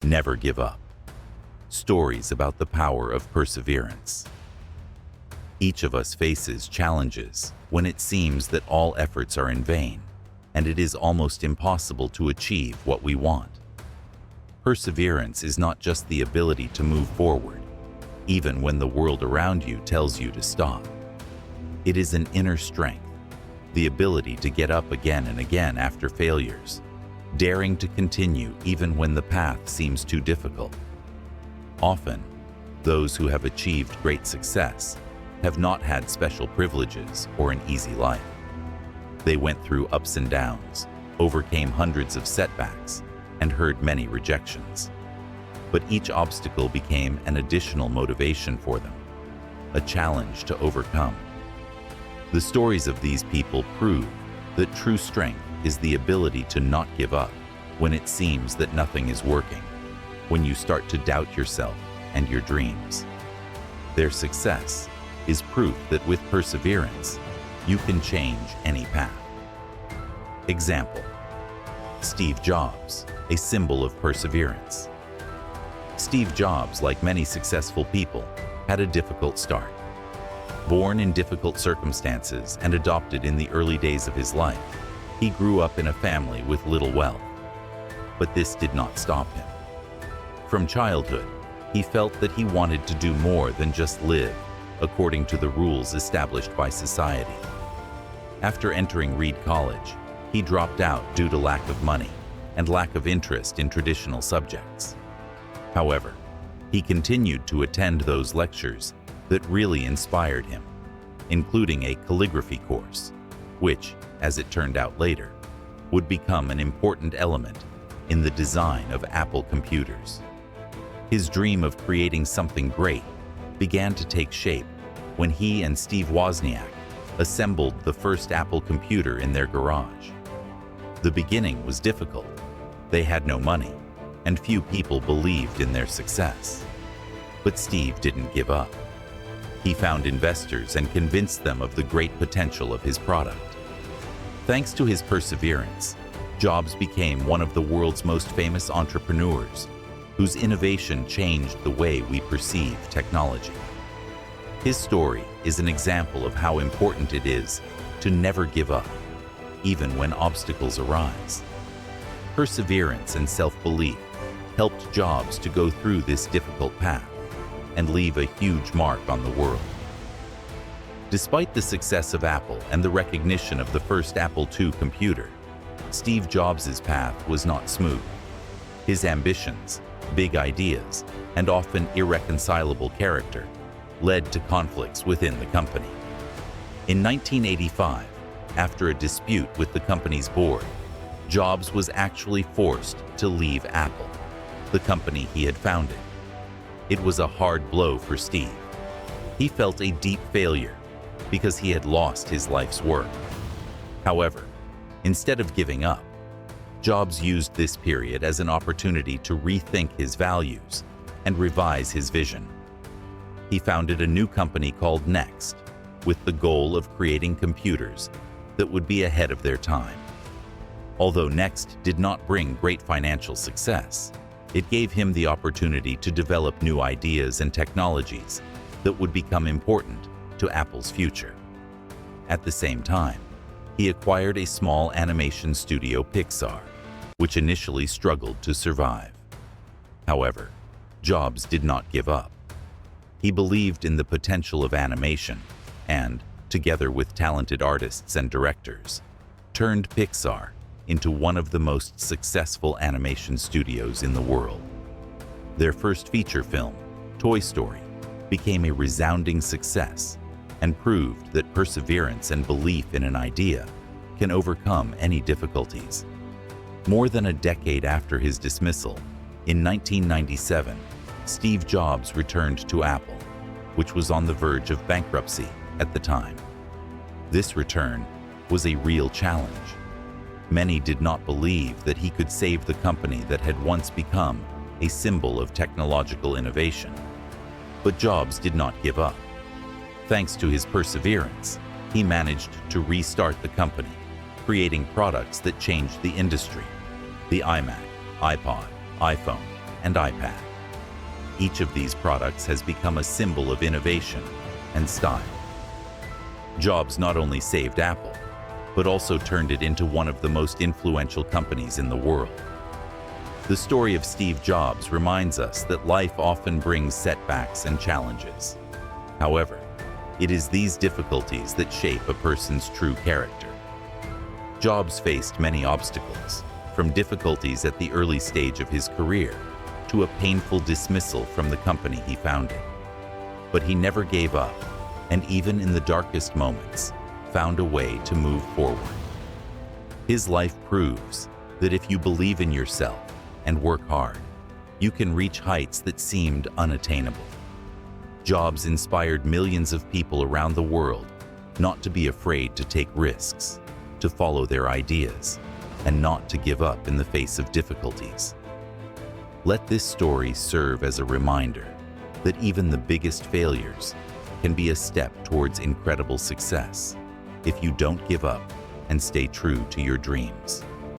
Never give up. Stories about the power of perseverance. Each of us faces challenges when it seems that all efforts are in vain, and it is almost impossible to achieve what we want. Perseverance is not just the ability to move forward, even when the world around you tells you to stop. It is an inner strength, the ability to get up again and again after failures, daring to continue even when the path seems too difficult. Often, those who have achieved great success have not had special privileges or an easy life. They went through ups and downs, overcame hundreds of setbacks, and heard many rejections. But each obstacle became an additional motivation for them, a challenge to overcome. The stories of these people prove that true strength is the ability to not give up when it seems that nothing is working, when you start to doubt yourself and your dreams. Their success is proof that with perseverance, you can change any path. Example: Steve Jobs, a symbol of perseverance. Steve Jobs, like many successful people, had a difficult start. Born in difficult circumstances and adopted in the early days of his life, he grew up in a family with little wealth. But this did not stop him. From childhood, he felt that he wanted to do more than just live according to the rules established by society. After entering Reed College, he dropped out due to lack of money and lack of interest in traditional subjects. However, he continued to attend those lectures that really inspired him, including a calligraphy course, which, as it turned out later, would become an important element in the design of Apple computers. His dream of creating something great began to take shape when he and Steve Wozniak assembled the first Apple computer in their garage. The beginning was difficult. They had no money, and few people believed in their success. But Steve didn't give up. He found investors and convinced them of the great potential of his product. Thanks to his perseverance, Jobs became one of the world's most famous entrepreneurs, whose innovation changed the way we perceive technology. His story is an example of how important it is to never give up, even when obstacles arise. Perseverance and self-belief helped Jobs to go through this difficult path and leave a huge mark on the world. Despite the success of Apple and the recognition of the first Apple II computer, Steve Jobs' path was not smooth. His ambitions, big ideas, and often irreconcilable character led to conflicts within the company. In 1985, after a dispute with the company's board, Jobs was actually forced to leave Apple, the company he had founded. It was a hard blow for Steve. He felt a deep failure because he had lost his life's work. However, instead of giving up, Jobs used this period as an opportunity to rethink his values and revise his vision. He founded a new company called Next, with the goal of creating computers that would be ahead of their time. Although Next did not bring great financial success, it gave him the opportunity to develop new ideas and technologies that would become important to Apple's future. At the same time, he acquired a small animation studio, Pixar, which initially struggled to survive. However, Jobs did not give up. He believed in the potential of animation and, together with talented artists and directors, turned Pixar into one of the most successful animation studios in the world. Their first feature film, Toy Story, became a resounding success and proved that perseverance and belief in an idea can overcome any difficulties. More than a decade after his dismissal, in 1997, Steve Jobs returned to Apple, which was on the verge of bankruptcy at the time. This return was a real challenge. Many did not believe that he could save the company that had once become a symbol of technological innovation. But Jobs did not give up. Thanks to his perseverance, he managed to restart the company, creating products that changed the industry: the iMac, iPod, iPhone, and iPad. Each of these products has become a symbol of innovation and style. Jobs not only saved Apple, but also turned it into one of the most influential companies in the world. The story of Steve Jobs reminds us that life often brings setbacks and challenges. However, it is these difficulties that shape a person's true character. Jobs faced many obstacles, from difficulties at the early stage of his career to a painful dismissal from the company he founded. But he never gave up, and even in the darkest moments, found a way to move forward. His life proves that if you believe in yourself and work hard, you can reach heights that seemed unattainable. Jobs inspired millions of people around the world not to be afraid to take risks, to follow their ideas, and not to give up in the face of difficulties. Let this story serve as a reminder that even the biggest failures can be a step towards incredible success if you don't give up and stay true to your dreams.